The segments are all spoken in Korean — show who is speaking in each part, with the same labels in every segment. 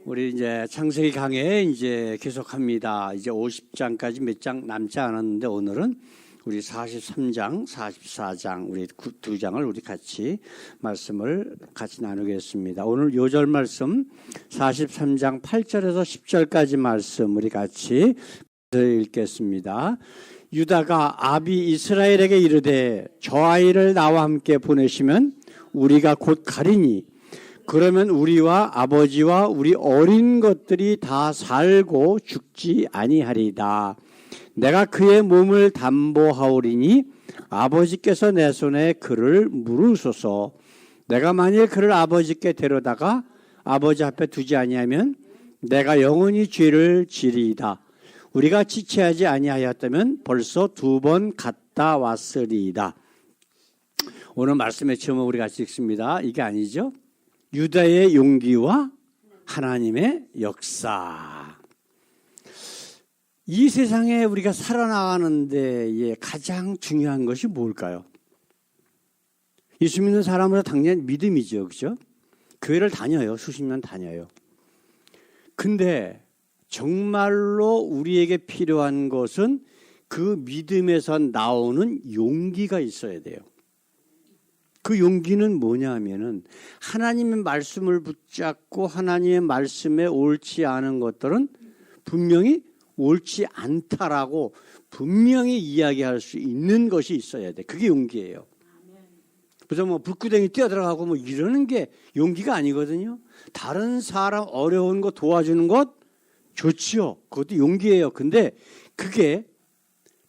Speaker 1: 우리 이제 창세기 강해 이제 계속합니다. 이제 50장까지 몇 장 남지 않았는데 오늘은 우리 43장, 44장 우리 두 장을 우리 같이 말씀을 같이 나누겠습니다. 오늘 요절 말씀 43장 8절에서 10절까지 말씀 우리 같이 읽겠습니다. 유다가 아비 이스라엘에게 이르되 저 아이를 나와 함께 보내시면 우리가 곧 가리니 그러면 우리와 아버지와 우리 어린 것들이 다 살고 죽지 아니하리다. 내가 그의 몸을 담보하오리니 아버지께서 내 손에 그를 물으소서. 내가 만일 그를 아버지께 데려다가 아버지 앞에 두지 아니하면 내가 영원히 죄를 지리이다. 우리가 지체하지 아니하였다면 벌써 2번 갔다 왔으리이다. 오늘 말씀의 제목 우리 같이 읽습니다. 이게 아니죠? 유다의 용기와 하나님의 역사. 이 세상에 우리가 살아나가는데 가장 중요한 것이 뭘까요? 예수 믿는 사람으로 당연히 믿음이죠. 그렇죠? 교회를 다녀요. 수십 년 다녀요. 근데 정말로 우리에게 필요한 것은 그 믿음에서 나오는 용기가 있어야 돼요. 그 용기는 뭐냐 하면은 하나님의 말씀을 붙잡고 하나님의 말씀에 옳지 않은 것들은 분명히 옳지 않다라고 분명히 이야기할 수 있는 것이 있어야 돼. 그게 용기예요. 그래서 뭐 불구덩이 뛰어들어가고 뭐 이러는 게 용기가 아니거든요. 다른 사람 어려운 거 도와주는 것 좋지요. 그것도 용기예요. 근데 그게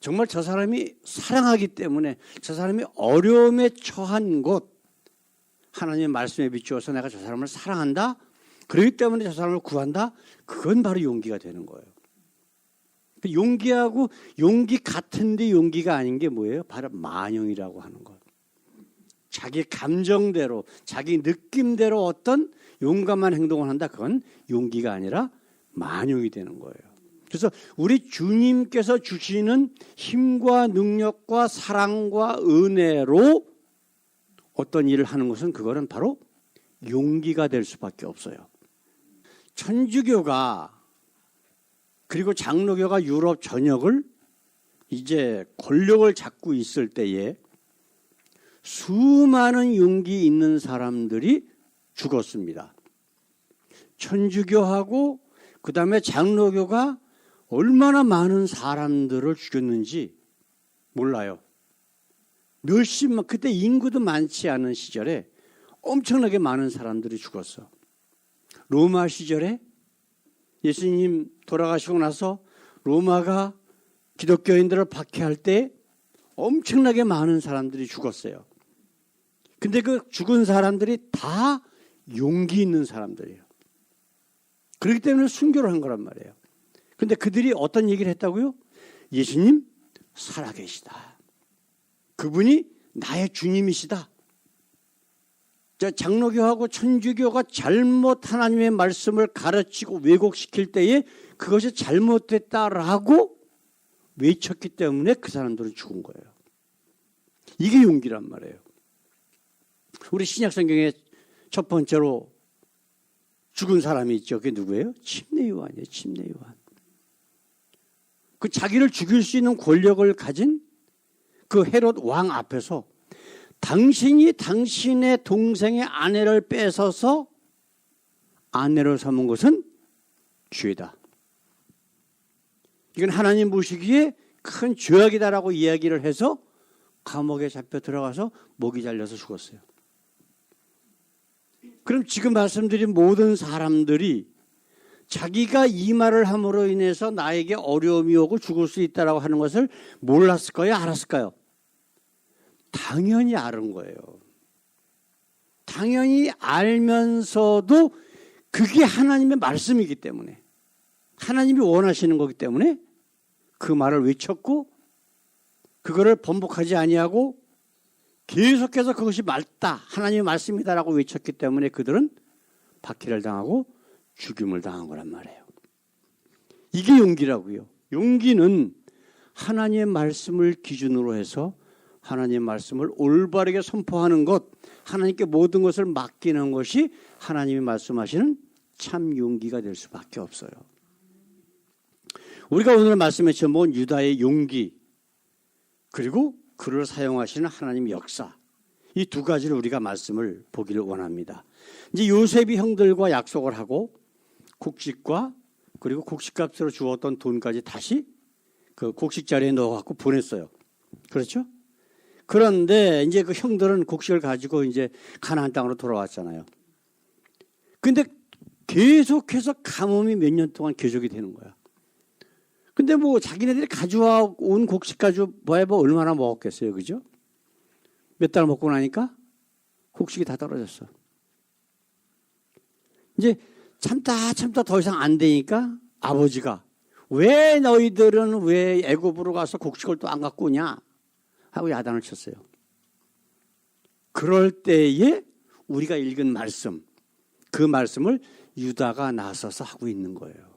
Speaker 1: 정말 저 사람이 사랑하기 때문에 저 사람이 어려움에 처한 곳 하나님의 말씀에 비추어서 내가 저 사람을 사랑한다. 그렇기 때문에 저 사람을 구한다. 그건 바로 용기가 되는 거예요. 용기하고 용기 같은데 용기가 아닌 게 뭐예요? 바로 만용이라고 하는 것. 자기 감정대로 자기 느낌대로 어떤 용감한 행동을 한다. 그건 용기가 아니라 만용이 되는 거예요. 그래서 우리 주님께서 주시는 힘과 능력과 사랑과 은혜로 어떤 일을 하는 것은 그거는 바로 용기가 될 수밖에 없어요. 천주교가 그리고 장로교가 유럽 전역을 이제 권력을 잡고 있을 때에 수많은 용기 있는 사람들이 죽었습니다. 천주교하고 그 다음에 장로교가 얼마나 많은 사람들을 죽였는지 몰라요. 몇십만, 그때 인구도 많지 않은 시절에 엄청나게 많은 사람들이 죽었어. 로마 시절에 예수님 돌아가시고 나서 로마가 기독교인들을 박해할 때 엄청나게 많은 사람들이 죽었어요. 근데 그 죽은 사람들이 다 용기 있는 사람들이에요. 그렇기 때문에 순교를 한 거란 말이에요. 근데 그들이 어떤 얘기를 했다고요? 예수님 살아계시다. 그분이 나의 주님이시다. 장로교하고 천주교가 잘못 하나님의 말씀을 가르치고 왜곡시킬 때에 그것이 잘못됐다라고 외쳤기 때문에 그 사람들은 죽은 거예요. 이게 용기란 말이에요. 우리 신약성경에 첫 번째로 죽은 사람이 있죠. 그게 누구예요? 침례 요한이에요. 침례 요한. 그 자기를 죽일 수 있는 권력을 가진 그 헤롯 왕 앞에서 당신이 당신의 동생의 아내를 뺏어서 아내로 삼은 것은 죄다. 이건 하나님 보시기에 큰 죄악이다라고 이야기를 해서 감옥에 잡혀 들어가서 목이 잘려서 죽었어요. 그럼 지금 말씀드린 모든 사람들이 자기가 이 말을 함으로 인해서 나에게 어려움이 오고 죽을 수 있다라고 하는 것을 몰랐을까요? 알았을까요? 당연히 아는 거예요. 당연히 알면서도 그게 하나님의 말씀이기 때문에 하나님이 원하시는 거기 때문에 그 말을 외쳤고 그거를 번복하지 아니하고 계속해서 그것이 맞다. 하나님의 말씀이다라고 외쳤기 때문에 그들은 박해를 당하고 죽임을 당한 거란 말이에요. 이게 용기라고요. 용기는 하나님의 말씀을 기준으로 해서 하나님의 말씀을 올바르게 선포하는 것, 하나님께 모든 것을 맡기는 것이 하나님이 말씀하시는 참 용기가 될 수밖에 없어요. 우리가 오늘 말씀에 처본 유다의 용기, 그리고 그를 사용하시는 하나님의 역사, 이 두 가지를 우리가 말씀을 보기를 원합니다. 이제 요셉이 형들과 약속을 하고 곡식과 그리고 곡식값으로 주었던 돈까지 다시 그 곡식 자리에 넣어갖고 보냈어요. 그렇죠? 그런데 이제 그 형들은 곡식을 가지고 이제 가나안 땅으로 돌아왔잖아요. 근데 계속해서 가뭄이 몇 년 동안 계속이 되는 거야. 근데 뭐 자기네들이 가져온 곡식 가지고 뭐 얼마나 먹었겠어요. 그죠? 몇 달 먹고 나니까 곡식이 다 떨어졌어. 이제 참다 더 이상 안 되니까 아버지가 왜 너희들은 왜 애굽으로 가서 곡식을 또 안 갖고 오냐 하고 야단을 쳤어요. 그럴 때에 우리가 읽은 말씀, 그 말씀을 유다가 나서서 하고 있는 거예요.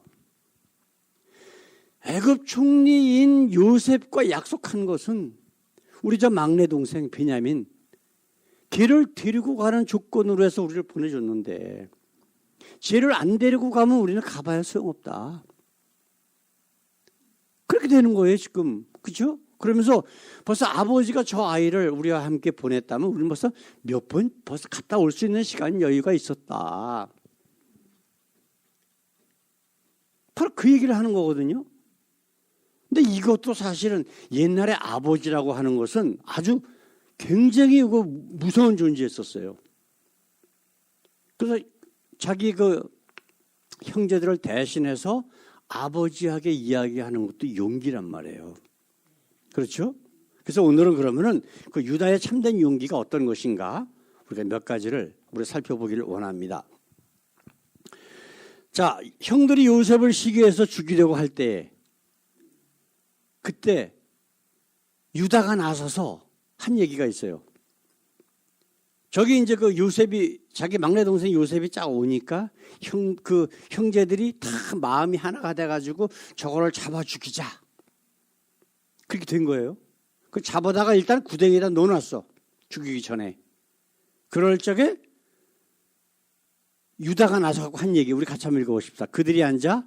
Speaker 1: 애굽 총리인 요셉과 약속한 것은 우리 저 막내 동생 베냐민, 걔를 데리고 가는 조건으로 해서 우리를 보내줬는데 쟤를 안 데리고 가면 우리는 가봐야 소용없다. 그렇게 되는 거예요 지금. 그렇죠? 그러면서 벌써 아버지가 저 아이를 우리와 함께 보냈다면 우리는 벌써 몇 번 벌써 갔다 올 수 있는 시간 여유가 있었다. 바로 그 얘기를 하는 거거든요. 근데 이것도 사실은 옛날에 아버지라고 하는 것은 아주 굉장히 무서운 존재였었어요. 그래서 자기 그 형제들을 대신해서 아버지에게 이야기하는 것도 용기란 말이에요. 그렇죠? 그래서 오늘은 그러면은 그 유다의 참된 용기가 어떤 것인가 우리가 몇 가지를 우리 살펴보기를 원합니다. 자, 형들이 요셉을 시기해서 죽이려고 할 때 그때 유다가 나서서 한 얘기가 있어요. 저기 이제 그 요셉이 자기 막내 동생 요셉이 쫙 오니까 그 형제들이 다 마음이 하나가 돼가지고 저거를 잡아 죽이자. 그렇게 된 거예요. 그 잡아다가 일단 구덩이에다 넣어놨어. 죽이기 전에. 그럴 적에 유다가 나서고 한 얘기 우리 같이 한번 읽어보십시다. 그들이 앉아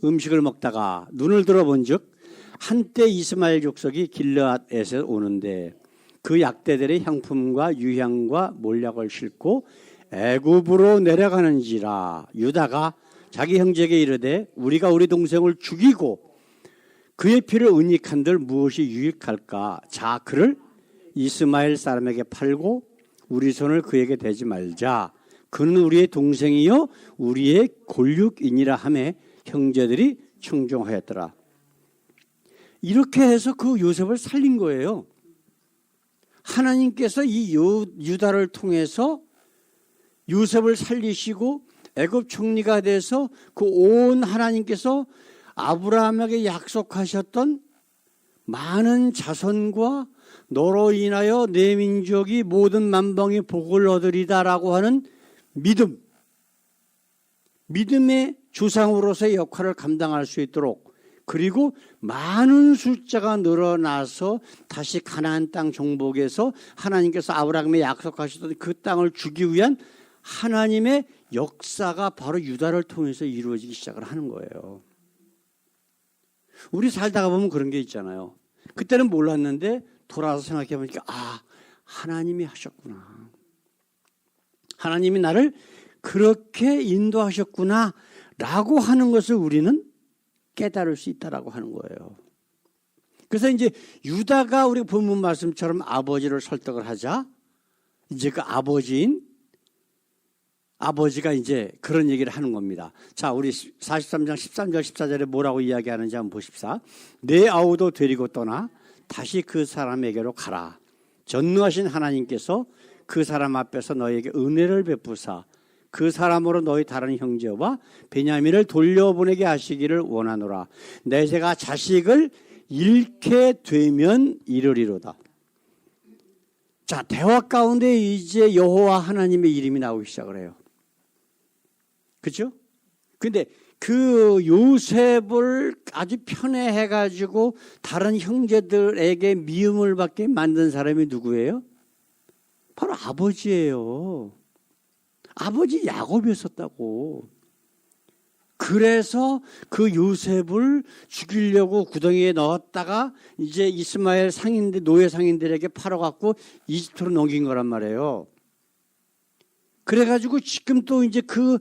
Speaker 1: 음식을 먹다가 눈을 들어본즉 한때 이스마엘 족속이 길르앗에서 오는데 그 약대들의 향품과 유향과 몰약을 싣고 애굽으로 내려가는지라. 유다가 자기 형제에게 이르되 우리가 우리 동생을 죽이고 그의 피를 은닉한들 무엇이 유익할까? 자, 그를 이스마엘 사람에게 팔고 우리 손을 그에게 대지 말자. 그는 우리의 동생이요 우리의 골육이니라 하매 형제들이 청종하였더라. 이렇게 해서 그 요셉을 살린 거예요. 하나님께서 이 유다를 통해서 요셉을 살리시고 애굽 총리가 돼서 그 온 하나님께서 아브라함에게 약속하셨던 많은 자손과 너로 인하여 내 민족이 모든 만방의 복을 얻으리다라고 하는 믿음의 조상으로서의 역할을 감당할 수 있도록, 그리고 많은 숫자가 늘어나서 다시 가나안 땅 정복에서 하나님께서 아브라함에 약속하셨던 그 땅을 주기 위한 하나님의 역사가 바로 유다를 통해서 이루어지기 시작을 하는 거예요. 우리 살다가 보면 그런 게 있잖아요. 그때는 몰랐는데 돌아와서 생각해 보니까 하나님이 하셨구나. 하나님이 나를 그렇게 인도하셨구나 라고 하는 것을 우리는 깨달을 수 있다라고 하는 거예요. 그래서 이제 유다가 우리 본문 말씀처럼 아버지를 설득을 하자 이제 그 아버지가 이제 그런 얘기를 하는 겁니다. 자, 우리 43장 13절 14절에 뭐라고 이야기하는지 한번 보십시다. 내 아우도 데리고 떠나 다시 그 사람에게로 가라. 전능하신 하나님께서 그 사람 앞에서 너에게 은혜를 베푸사 그 사람으로 너희 다른 형제와 베냐민을 돌려보내게 하시기를 원하노라. 내가 자식을 잃게 되면 이르리로다. 자, 대화 가운데 이제 여호와 하나님의 이름이 나오기 시작을 해요. 그렇죠? 근데 그 요셉을 아주 편애해가지고 다른 형제들에게 미움을 받게 만든 사람이 누구예요? 바로 아버지예요. 아버지 야곱이었었다고. 그래서 그 요셉을 죽이려고 구덩이에 넣었다가 이제 이스마엘 상인들, 노예 상인들에게 팔아갖고 이집트로 넘긴 거란 말이에요. 그래가지고 지금 또 이제 그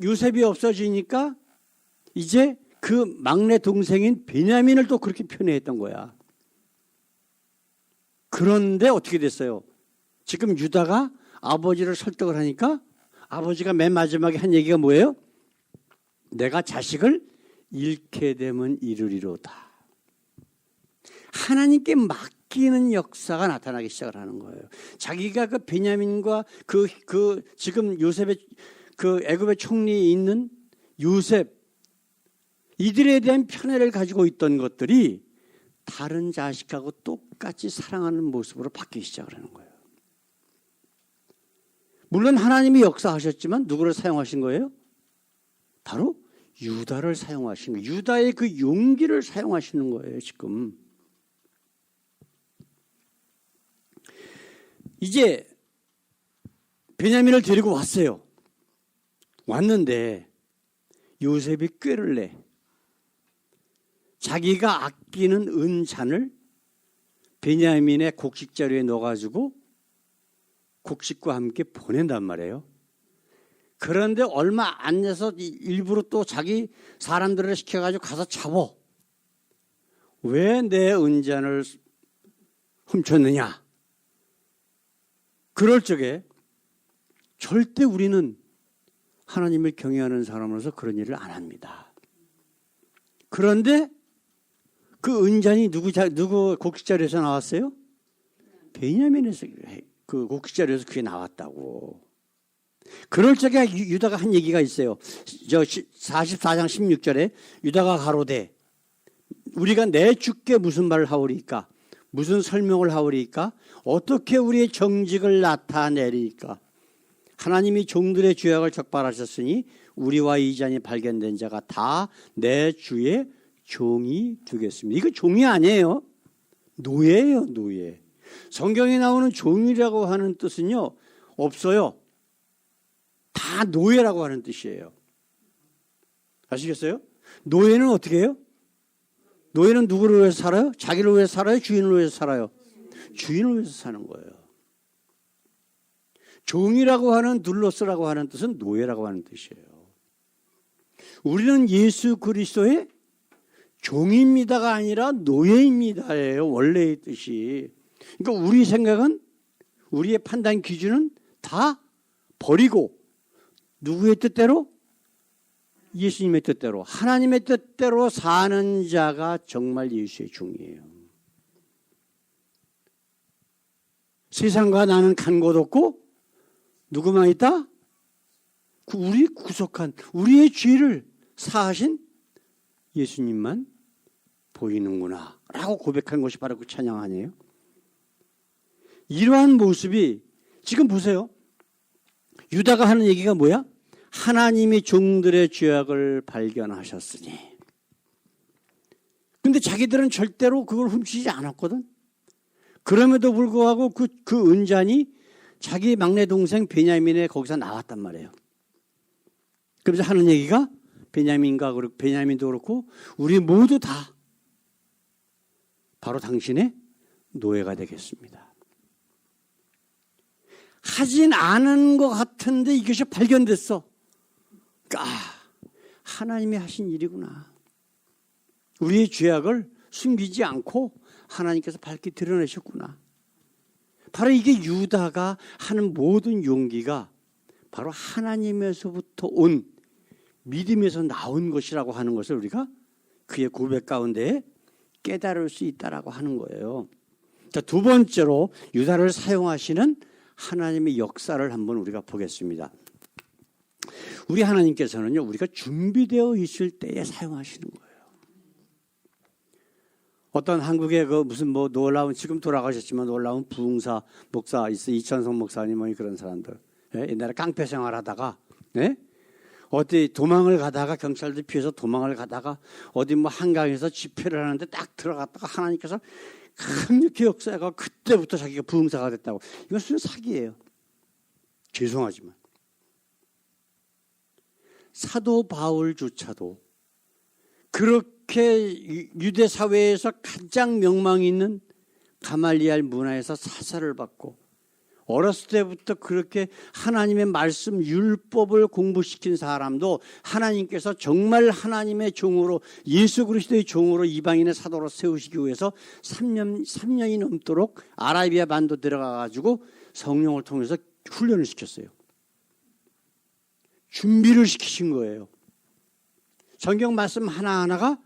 Speaker 1: 요셉이 없어지니까 이제 그 막내 동생인 베냐민을 또 그렇게 편애했던 거야. 그런데 어떻게 됐어요? 지금 유다가 아버지를 설득을 하니까 아버지가 맨 마지막에 한 얘기가 뭐예요? 내가 자식을 잃게 되면 이르리로다. 하나님께 맡기는 역사가 나타나기 시작을 하는 거예요. 자기가 그 베냐민과 지금 요셉의 그 애굽의 총리에 있는 요셉, 이들에 대한 편애를 가지고 있던 것들이 다른 자식하고 똑같이 사랑하는 모습으로 바뀌기 시작을 하는 거예요. 물론 하나님이 역사하셨지만 누구를 사용하신 거예요? 바로 유다를 사용하신 거예요. 유다의 그 용기를 사용하시는 거예요, 지금. 이제 베냐민을 데리고 왔어요. 왔는데 요셉이 꾀를 내. 자기가 아끼는 은잔을 베냐민의 곡식자루에 넣어가지고 곡식과 함께 보낸단 말이에요. 그런데 얼마 안 돼서 일부러 또 자기 사람들을 시켜가지고 가서 잡어. 왜 내 은잔을 훔쳤느냐? 그럴 적에 절대 우리는 하나님을 경외하는 사람으로서 그런 일을 안 합니다. 그런데 그 은잔이 누구 곡식자루에서 나왔어요? 베냐민에서 그 곡식자루에서 그게 나왔다고. 그럴 적에 유다가 한 얘기가 있어요. 저 44장 16절에 유다가 가로되 우리가 내 주께 무슨 말을 하오리까? 무슨 설명을 하오리까? 어떻게 우리의 정직을 나타내리까? 하나님이 종들의 죄악을 적발하셨으니 우리와 이 잔이 발견된 자가 다 내 주의 종이 되겠습니다. 이거 종이 아니에요. 노예예요, 노예. 성경에 나오는 종이라고 하는 뜻은요, 없어요. 다 노예라고 하는 뜻이에요. 아시겠어요? 노예는 어떻게 해요? 노예는 누구를 위해서 살아요? 자기를 위해서 살아요? 주인을 위해서 살아요? 주인을 위해서 사는 거예요. 종이라고 하는 둘러스라고 하는 뜻은 노예라고 하는 뜻이에요. 우리는 예수 그리스도의 종입니다가 아니라 노예입니다예요. 원래의 뜻이. 그러니까 우리 생각은, 우리의 판단 기준은 다 버리고 누구의 뜻대로? 예수님의 뜻대로, 하나님의 뜻대로 사는 자가 정말 예수의 종이에요. 세상과 나는 간 곳 없고 누구만 있다? 우리 구속한, 우리의 죄를 사하신 예수님만 보이는구나 라고 고백한 것이 바로 그 찬양 아니에요? 이러한 모습이 지금 보세요. 유다가 하는 얘기가 뭐야? 하나님이 종들의 죄악을 발견하셨으니. 근데 자기들은 절대로 그걸 훔치지 않았거든. 그럼에도 불구하고 그 은잔이 자기 막내 동생 베냐민의 거기서 나왔단 말이에요. 그래서 하는 얘기가 베냐민도 그렇고 우리 모두 다 바로 당신의 노예가 되겠습니다. 하진 않은 것 같은데 이것이 발견됐어. 하나님이 하신 일이구나. 우리의 죄악을 숨기지 않고 하나님께서 밝게 드러내셨구나. 바로 이게 유다가 하는 모든 용기가 바로 하나님에서부터 온 믿음에서 나온 것이라고 하는 것을 우리가 그의 고백 가운데 깨달을 수 있다라고 하는 거예요. 자, 두 번째로 유다를 사용하시는 하나님의 역사를 한번 우리가 보겠습니다. 우리 하나님께서는요, 우리가 준비되어 있을 때에 사용하시는 거예요. 어떤 한국의 무슨 놀라운, 지금 돌아가셨지만 놀라운 부흥사 목사 있어, 이천성 목사님 그런 사람들. 예? 옛날에 깡패 생활하다가, 예? 어디 도망을 가다가 경찰들 피해서 도망을 가다가 어디 한강에서 집회를 하는데 딱 들어갔다가 하나님께서 강력히 역사가 그때부터 자기가 부흥사가 됐다고. 이것은 사기예요. 죄송하지만. 사도 바울조차도 그렇게 유대 사회에서 가장 명망 있는 가말리엘 문화에서 사사를 받고 어렸을 때부터 그렇게 하나님의 말씀 율법을 공부시킨 사람도 하나님께서 정말 하나님의 종으로 예수 그리스도의 종으로 이방인의 사도로 세우시기 위해서 3년이 넘도록 아라비아 반도 들어가 가지고 성령을 통해서 훈련을 시켰어요. 준비를 시키신 거예요. 성경 말씀 하나하나가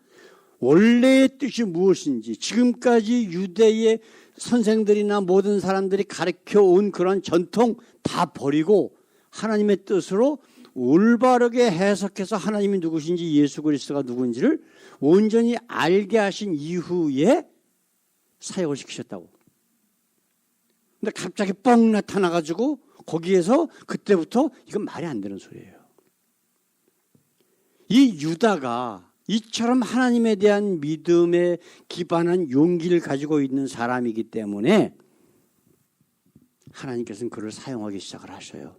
Speaker 1: 원래의 뜻이 무엇인지 지금까지 유대의 선생들이나 모든 사람들이 가르쳐온 그런 전통 다 버리고 하나님의 뜻으로 올바르게 해석해서 하나님이 누구신지 예수 그리스도가 누군지를 온전히 알게 하신 이후에 사역을 시키셨다고. 근데 갑자기 뻥 나타나가지고 거기에서 그때부터 이건 말이 안 되는 소리예요. 이 유다가 이처럼 하나님에 대한 믿음에 기반한 용기를 가지고 있는 사람이기 때문에 하나님께서는 그를 사용하기 시작을 하셔요.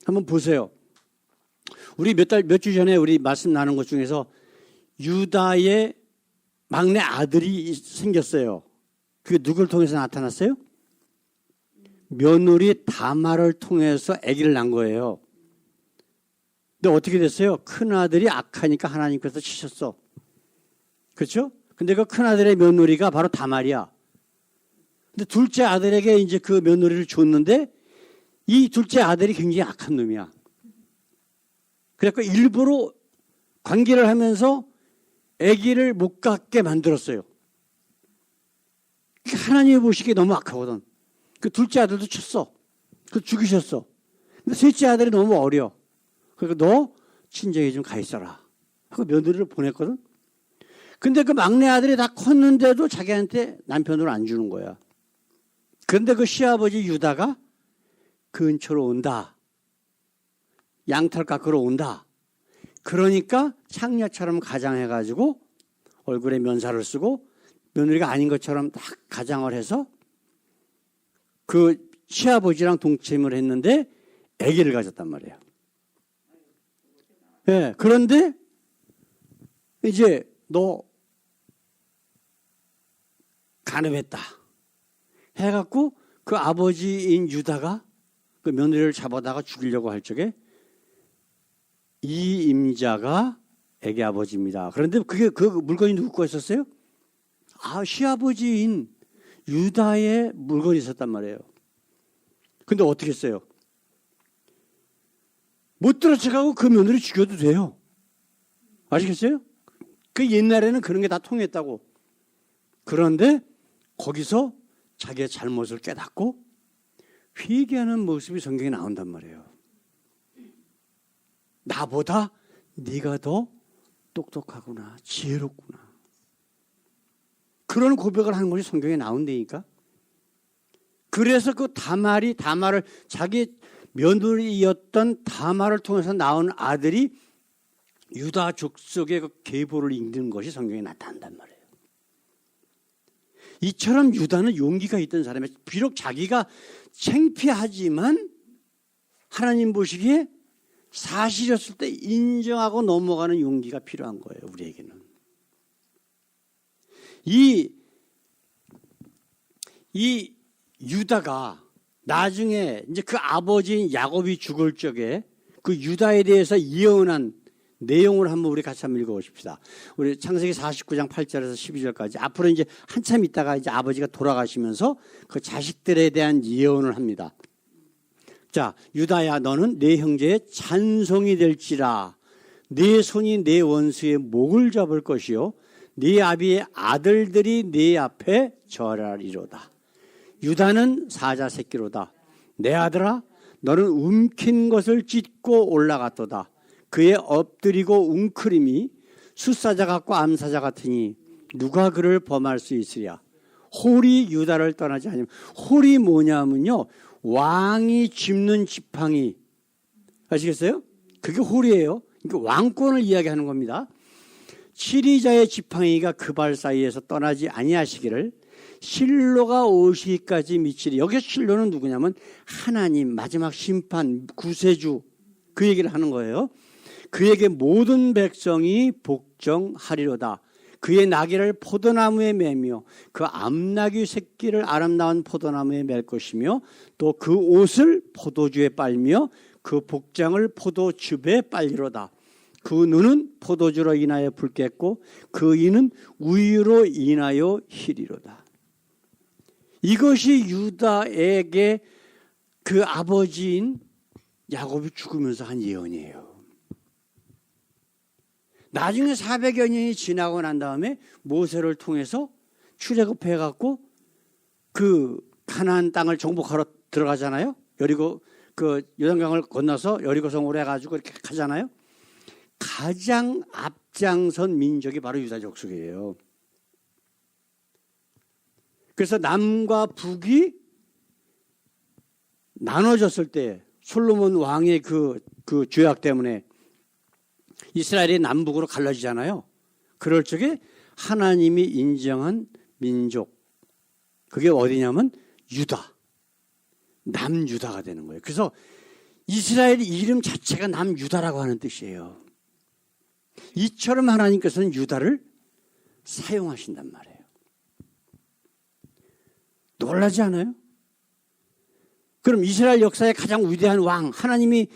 Speaker 1: 한번 보세요. 우리 몇 주 전에 우리 말씀 나눈 것 중에서 유다의 막내 아들이 생겼어요. 그게 누굴 통해서 나타났어요? 며느리 다말을 통해서 아기를 낳은 거예요. 근데 어떻게 됐어요? 큰아들이 악하니까 하나님께서 치셨어. 그렇죠? 근데 그 큰아들의 며느리가 바로 다말이야. 근데 둘째 아들에게 이제 그 며느리를 줬는데 이 둘째 아들이 굉장히 악한 놈이야. 그래서 일부러 관계를 하면서 아기를 못 갖게 만들었어요. 하나님이 보시기에 너무 악하거든. 그 둘째 아들도 쳤어. 그 죽이셨어. 근데 셋째 아들이 너무 어려. 그러니까 너 친정에 좀 가 있어라 하고 며느리를 보냈거든. 근데 그 막내 아들이 다 컸는데도 자기한테 남편으로 안 주는 거야. 그런데 그 시아버지 유다가 근처로 온다. 양털 깎으러 온다. 그러니까 창녀처럼 가장해가지고 얼굴에 면사를 쓰고 며느리가 아닌 것처럼 딱 가장을 해서 그 시아버지랑 동침을 했는데 아기를 가졌단 말이에요. 네, 그런데 이제 너 간음했다 해갖고 그 아버지인 유다가 그 며느리를 잡아다가 죽이려고 할 적에 이 임자가 아기 아버지입니다. 그런데 그게 그 물건이 누구 거였었어요? 시아버지인 유다의 물건이 있었단 말이에요. 근데 어떻게 했어요? 못 들어쳐가고 그 며느리 죽여도 돼요. 아시겠어요? 그 옛날에는 그런 게 다 통했다고. 그런데 거기서 자기의 잘못을 깨닫고 회개하는 모습이 성경에 나온단 말이에요. 나보다 네가 더 똑똑하구나, 지혜롭구나. 그런 고백을 하는 것이 성경에 나온다니까. 그래서 그 다말을 자기 며느리였던 다말을 통해서 나온 아들이 유다 족속의 그 계보를 읽는 것이 성경에 나타난단 말이에요. 이처럼 유다는 용기가 있던 사람이에요. 비록 자기가 창피하지만 하나님 보시기에 사실이었을 때 인정하고 넘어가는 용기가 필요한 거예요. 우리에게는. 이 유다가 나중에 이제 그 아버지인 야곱이 죽을 적에 그 유다에 대해서 예언한 내용을 한번 우리 같이 한번 읽어보십시다. 우리 창세기 49장 8절에서 12절까지 앞으로 이제 한참 있다가 이제 아버지가 돌아가시면서 그 자식들에 대한 예언을 합니다. 자, 유다야 너는 내 형제의 찬송이 될지라. 내 손이 내 원수의 목을 잡을 것이요 네 아비의 아들들이 네 앞에 절하리로다. 유다는 사자 새끼로다. 내 아들아 너는 움킨 것을 찢고 올라갔도다. 그의 엎드리고 웅크림이 숫사자 같고 암사자 같으니 누가 그를 범할 수 있으랴. 홀이 유다를 떠나지 않으면, 홀이 뭐냐면요 왕이 짚는 지팡이, 아시겠어요? 그게 홀이에요. 그러니까 왕권을 이야기하는 겁니다. 치리자의 지팡이가 그 발 사이에서 떠나지 아니하시기를 실로가 오시기까지 미치리. 여기서 실로는 누구냐면 하나님, 마지막 심판, 구세주, 그 얘기를 하는 거예요. 그에게 모든 백성이 복종하리로다. 그의 나귀를 포도나무에 매며 그 암나귀 새끼를 아름다운 포도나무에 맬 것이며 또 그 옷을 포도주에 빨며 그 복장을 포도즙에 빨리로다. 그 눈은 포도주로 인하여 붉겠고 그 이는 우유로 인하여 희리로다. 이것이 유다에게 그 아버지인 야곱이 죽으면서 한 예언이에요. 나중에 400여 년이 지나고 난 다음에 모세를 통해서 출애굽해갖고 그 가나안 땅을 정복하러 들어가잖아요. 여리고 그 요단강을 건너서 여리고성으로 해가지고 이렇게 가잖아요. 가장 앞장선 민족이 바로 유다 족속이에요. 그래서 남과 북이 나눠졌을 때 솔로몬 왕의 그 죄악 때문에 이스라엘이 남북으로 갈라지잖아요. 그럴 적에 하나님이 인정한 민족, 그게 어디냐면 유다, 남유다가 되는 거예요. 그래서 이스라엘 이름 자체가 남유다라고 하는 뜻이에요. 이처럼 하나님께서는 유다를 사용하신단 말이에요. 놀라지 않아요? 그럼 이스라엘 역사의 가장 위대한 왕, 하나님이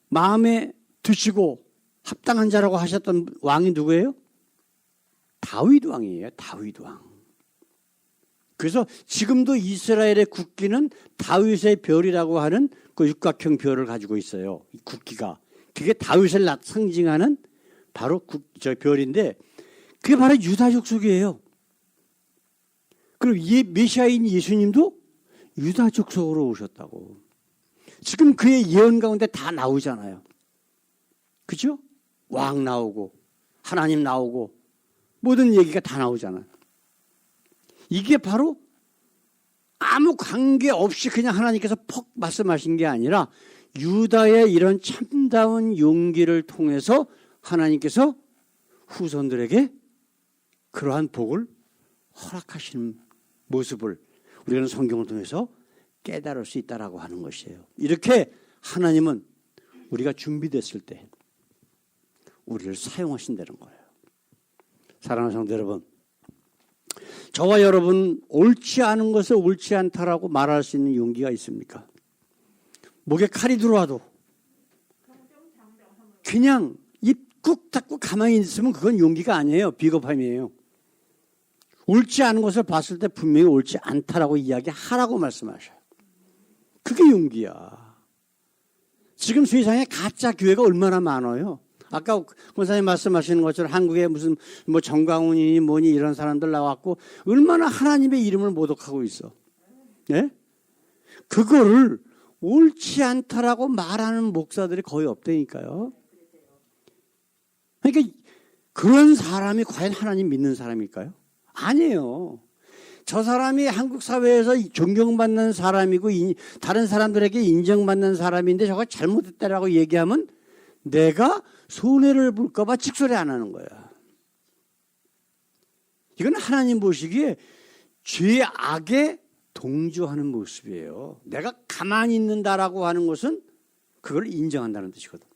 Speaker 1: 마음에 드시고 합당한 자라고 하셨던 왕이 누구예요? 다윗 왕이에요. 다윗 왕. 그래서 지금도 이스라엘의 국기는 다윗의 별이라고 하는 그 육각형 별을 가지고 있어요. 이 국기가. 그게 다윗을 상징하는 바로 저 별인데 그게 바로 유다 족속이에요. 그리고 메시아인 예수님도 유다 족속으로 오셨다고. 지금 그의 예언 가운데 다 나오잖아요. 그죠? 왕 나오고 하나님 나오고 모든 얘기가 다 나오잖아요. 이게 바로 아무 관계 없이 그냥 하나님께서 퍽 말씀하신 게 아니라 유다의 이런 참다운 용기를 통해서 하나님께서 후손들에게 그러한 복을 허락하시는 모습을 우리는 성경을 통해서 깨달을 수 있다라고 하는 것이에요. 이렇게 하나님은 우리가 준비됐을 때 우리를 사용하신다는 거예요. 사랑하는 성도 여러분, 저와 여러분 옳지 않은 것을 옳지 않다라고 말할 수 있는 용기가 있습니까? 목에 칼이 들어와도 그냥 입 꾹 닫고 가만히 있으면 그건 용기가 아니에요. 비겁함이에요. 옳지 않은 것을 봤을 때 분명히 옳지 않다라고 이야기하라고 말씀하셔요. 그게 용기야. 지금 세상에 가짜 교회가 얼마나 많아요. 아까 권사님 말씀하시는 것처럼 한국에 무슨 뭐 정광훈이니 뭐니 이런 사람들 나왔고 얼마나 하나님의 이름을 모독하고 있어. 네? 그거를 옳지 않다라고 말하는 목사들이 거의 없다니까요. 그러니까 그런 사람이 과연 하나님 믿는 사람일까요? 아니에요. 저 사람이 한국 사회에서 존경받는 사람이고 다른 사람들에게 인정받는 사람인데 저거 잘못했다라고 얘기하면 내가 손해를 볼까 봐 직소리 안 하는 거야. 이건 하나님 보시기에 죄악에 동조하는 모습이에요. 내가 가만히 있는다라고 하는 것은 그걸 인정한다는 뜻이거든.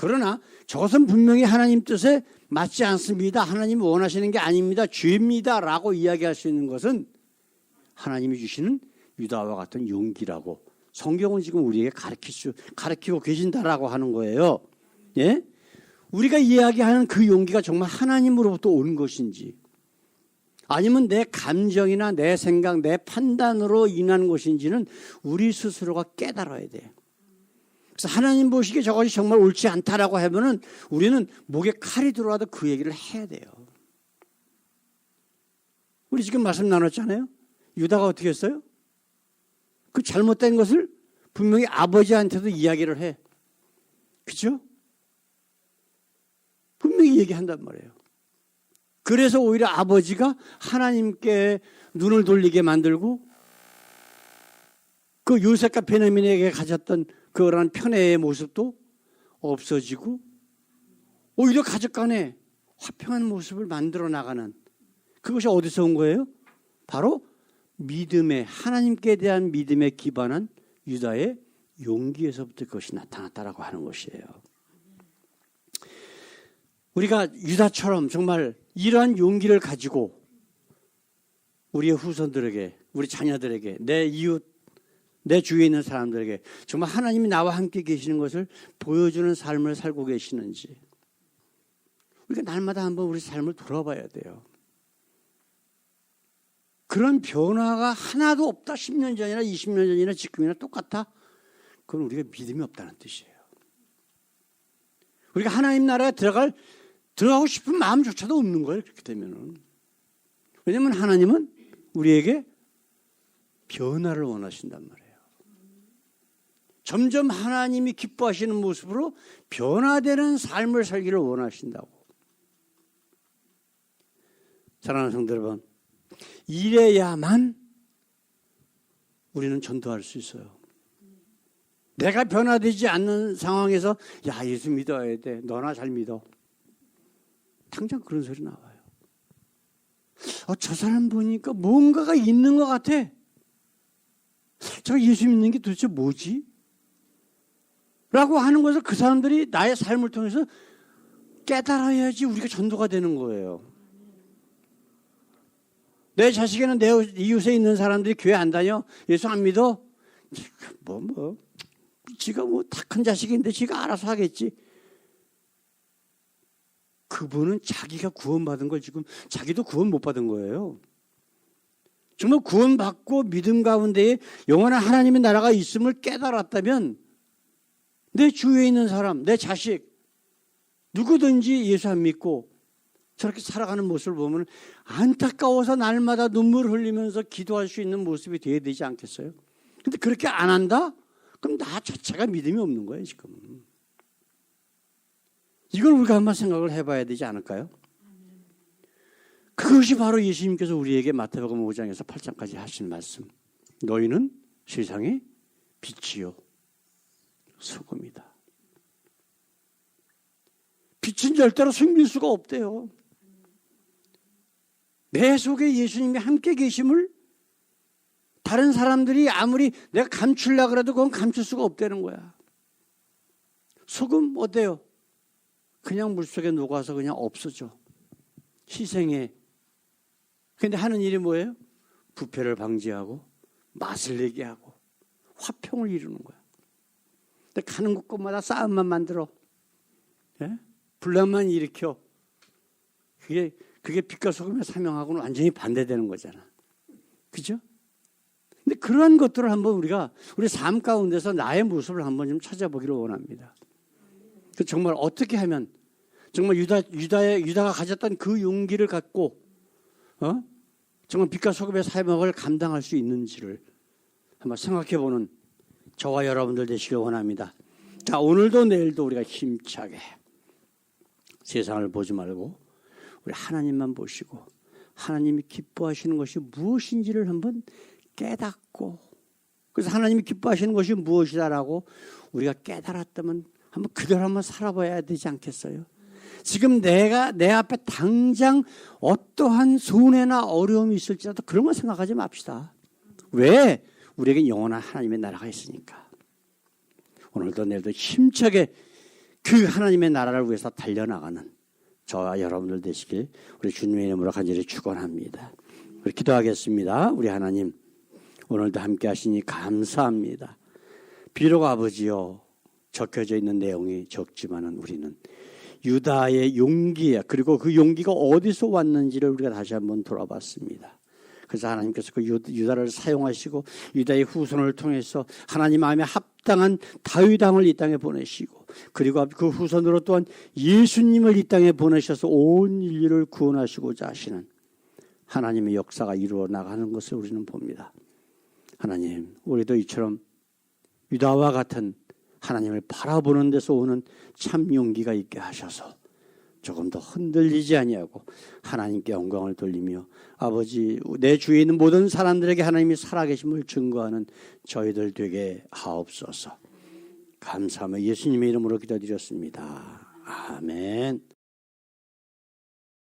Speaker 1: 그러나 저것은 분명히 하나님 뜻에 맞지 않습니다. 하나님이 원하시는 게 아닙니다. 죄입니다. 라고 이야기할 수 있는 것은 하나님이 주시는 유다와 같은 용기라고 성경은 지금 우리에게 가르치고 계신다라고 하는 거예요. 예? 우리가 이야기하는 그 용기가 정말 하나님으로부터 온 것인지 아니면 내 감정이나 내 생각, 내 판단으로 인한 것인지는 우리 스스로가 깨달아야 돼요. 그래서 하나님 보시기에 저것이 정말 옳지 않다라고 하면은 우리는 목에 칼이 들어와도 그 얘기를 해야 돼요. 우리 지금 말씀 나눴잖아요. 유다가 어떻게 했어요? 그 잘못된 것을 분명히 아버지한테도 이야기를 해. 그렇죠? 분명히 얘기한단 말이에요. 그래서 오히려 아버지가 하나님께 눈을 돌리게 만들고 그 요셉과 베냐민에게 가졌던 그러한 편애의 모습도 없어지고 오히려 가족 간에 화평한 모습을 만들어 나가는 그것이 어디서 온 거예요? 바로 믿음의 하나님께 대한 믿음에 기반한 유다의 용기에서부터 그것이 나타났다라고 하는 것이에요. 우리가 유다처럼 정말 이러한 용기를 가지고 우리의 후손들에게, 우리 자녀들에게, 내 이웃, 내 주위에 있는 사람들에게 정말 하나님이 나와 함께 계시는 것을 보여주는 삶을 살고 계시는지 우리가 날마다 한번 우리 삶을 돌아봐야 돼요. 그런 변화가 하나도 없다. 10년 전이나 20년 전이나 지금이나 똑같아. 그건 우리가 믿음이 없다는 뜻이에요. 우리가 하나님 나라에 들어가고 싶은 마음조차도 없는 거예요. 그렇게 되면은. 왜냐하면 하나님은 우리에게 변화를 원하신단 말이에요. 점점 하나님이 기뻐하시는 모습으로 변화되는 삶을 살기를 원하신다고. 사랑하는 성도 여러분, 이래야만 우리는 전도할 수 있어요. 내가 변화되지 않는 상황에서 야, 예수 믿어야 돼. 너나 잘 믿어. 당장 그런 소리 나와요. 저 사람 보니까 뭔가가 있는 것 같아. 제가 예수 믿는 게 도대체 뭐지? 라고 하는 것을 그 사람들이 나의 삶을 통해서 깨달아야지 우리가 전도가 되는 거예요. 내 자식에는 내 이웃에 있는 사람들이 교회 안 다녀? 예수 안 믿어? 지가 다 큰 자식인데 지가 알아서 하겠지. 그분은 자기가 구원받은 걸 지금 자기도 구원 못 받은 거예요. 정말 구원받고 믿음 가운데에 영원한 하나님의 나라가 있음을 깨달았다면 내 주위에 있는 사람, 내 자식 누구든지 예수 안 믿고 저렇게 살아가는 모습을 보면 안타까워서 날마다 눈물을 흘리면서 기도할 수 있는 모습이 되어야 되지 않겠어요? 근데 그렇게 안 한다? 그럼 나 자체가 믿음이 없는 거예요, 지금. 이걸 우리가 한번 생각을 해봐야 되지 않을까요? 그것이 바로 예수님께서 우리에게 마태복음 5장에서 8장까지 하신 말씀. 너희는 세상의 빛이요 소금이다. 빛은 절대로 숨길 수가 없대요. 내 속에 예수님이 함께 계심을 다른 사람들이 아무리 내가 감추려고 해도 그건 감출 수가 없다는 거야. 소금 어때요? 그냥 물속에 녹아서 그냥 없어져. 희생해. 근데 하는 일이 뭐예요? 부패를 방지하고 맛을 내게 하고 화평을 이루는 거야. 근데 가는 곳곳마다 싸움만 만들어. 예? 분란만 일으켜. 그게 빛과 소금의 사명하고는 완전히 반대되는 거잖아. 그죠? 근데 그러한 것들을 한번 우리가 우리 삶 가운데서 나의 모습을 한번 좀 찾아보기를 원합니다. 정말 어떻게 하면 정말 유다가 가졌던 그 용기를 갖고 정말 빛과 소금의 사명을 감당할 수 있는지를 한번 생각해보는 저와 여러분들 되시길 원합니다. 자, 오늘도 내일도 우리가 힘차게 세상을 보지 말고 우리 하나님만 보시고 하나님이 기뻐하시는 것이 무엇인지를 한번 깨닫고, 그래서 하나님이 기뻐하시는 것이 무엇이다라고 우리가 깨달았다면 한번 그대로 한번 살아봐야 되지 않겠어요? 지금 내가 내 앞에 당장 어떠한 손해나 어려움이 있을지라도 그런 거 생각하지 맙시다. 왜? 우리에게 영원한 하나님의 나라가 있으니까. 오늘도 내일도 힘차게 그 하나님의 나라를 위해서 달려나가는 저와 여러분들 되시길 우리 주님의 이름으로 간절히 축원합니다. 우리 기도하겠습니다. 우리 하나님, 오늘도 함께 하시니 감사합니다. 비록 아버지요, 적혀져 있는 내용이 적지만은 우리는 유다의 용기야, 그리고 그 용기가 어디서 왔는지를 우리가 다시 한번 돌아봤습니다. 그래서 하나님께서 그 유다를 사용하시고 유다의 후손을 통해서 하나님 마음에 합당한 다윗 왕을 이 땅에 보내시고, 그리고 그 후손으로 또한 예수님을 이 땅에 보내셔서 온 인류를 구원하시고자 하시는 하나님의 역사가 이루어 나가는 것을 우리는 봅니다. 하나님, 우리도 이처럼 유다와 같은 하나님을 바라보는 데서 오는 참 용기가 있게 하셔서 조금 더 흔들리지 아니하고 하나님께 영광을 돌리며 아버지, 내 주위에 있는 모든 사람들에게 하나님이 살아계심을 증거하는 저희들 되게 하옵소서. 감사하며 예수님의 이름으로 기도드렸습니다. 아멘.